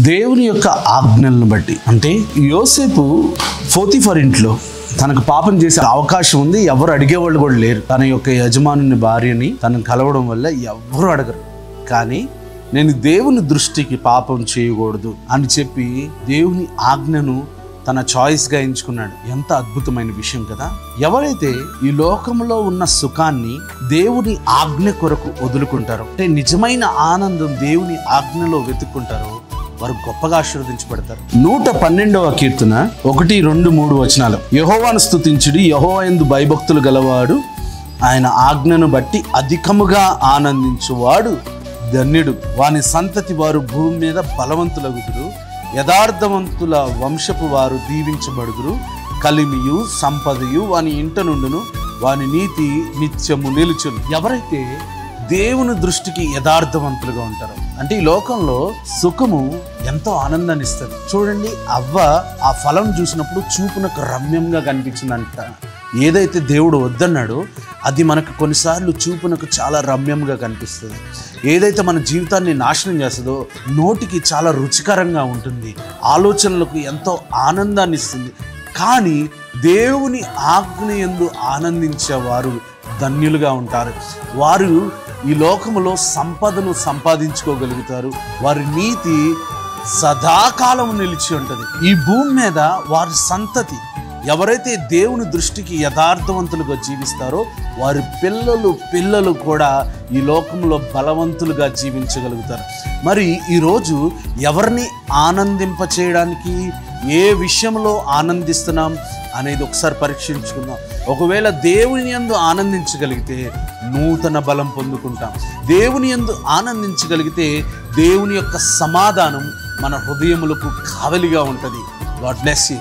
దేవుని యొక్క ఆజ్ఞలను బట్టి, అంటే యోసేపు పోతీఫర్ ఇంట్లో తనకు పాపం చేసే అవకాశం ఉంది, ఎవరు అడిగేవాళ్ళు కూడా లేరు. తన యొక్క యజమానుని భార్యని తనను కలవడం వల్ల ఎవరు అడగరు. కానీ నేను దేవుని దృష్టికి పాపం చేయకూడదు అని చెప్పి దేవుని ఆజ్ఞను తన చాయిస్గా ఎంచుకున్నాడు. ఎంత అద్భుతమైన విషయం కదా. ఎవరైతే ఈ లోకంలో ఉన్న సుఖాన్ని దేవుని ఆజ్ఞ కొరకు వదులుకుంటారో, అంటే నిజమైన ఆనందం దేవుని ఆజ్ఞలో వెతుక్కుంటారో, వారు గొప్పగా ఆశీర్వదించబడతారు. 112వ కీర్తన 1, 2, 3 వచనాలు. యెహోవాను స్తుతించుడి, యెహోవా యందు భయభక్తులు గలవాడు, ఆయన ఆజ్ఞను బట్టి అధికముగా ఆనందించువాడు ధన్యుడు. వాని సంతతి వారు భూమి మీద బలవంతులగుదురు, యథార్థవంతుల వంశపు వారు దీవించబడుదురు. కలిమియు సంపదయు వాని ఇంట నుండును, వాని నీతి నిత్యము నిలుచును. ఎవరైతే దేవుని దృష్టికి యథార్థవంతులుగా ఉంటారో, అంటే ఈ లోకంలో సుఖము ఎంతో ఆనందాన్ని ఇస్తుంది. చూడండి, అవ్వ ఆ ఫలం చూసినప్పుడు చూపునకు రమ్యంగా కనిపించిందంట. ఏదైతే దేవుడు వద్దన్నాడో అది మనకు కొన్నిసార్లు చూపునకు చాలా రమ్యంగా కనిపిస్తుంది. ఏదైతే మన జీవితాన్ని నాశనం చేస్తుందో నోటికి చాలా రుచికరంగా ఉంటుంది, ఆలోచనలకు ఎంతో ఆనందాన్ని ఇస్తుంది. కానీ దేవుని ఆజ్ఞ యందు ఆనందించేవారు ధన్యులుగా ఉంటారు. వారు ఈ లోకములో సంపదను సంపాదించుకోగలుగుతారు. వారి నీతి సదాకాలం నిలిచి ఉంటుంది. ఈ భూమి మీద వారి సంతతి ఎవరైతే దేవుని దృష్టికి యథార్థవంతులుగా జీవిస్తారో వారి పిల్లలు కూడా ఈ లోకంలో బలవంతులుగా జీవించగలుగుతారు. మరి ఈరోజు ఎవరిని ఆనందింపచేయడానికి, ఏ విషయంలో ఆనందిస్తున్నాం అనేది ఒకసారి పరీక్షించుకుందాం. ఒకవేళ దేవుని యందు ఆనందించగలిగితే నూతన బలం పొందుకుంటాం. దేవుని యందు ఆనందించగలిగితే దేవుని యొక్క సమాధానం మన హృదయములకు కావలిగా ఉంటుంది. God bless you.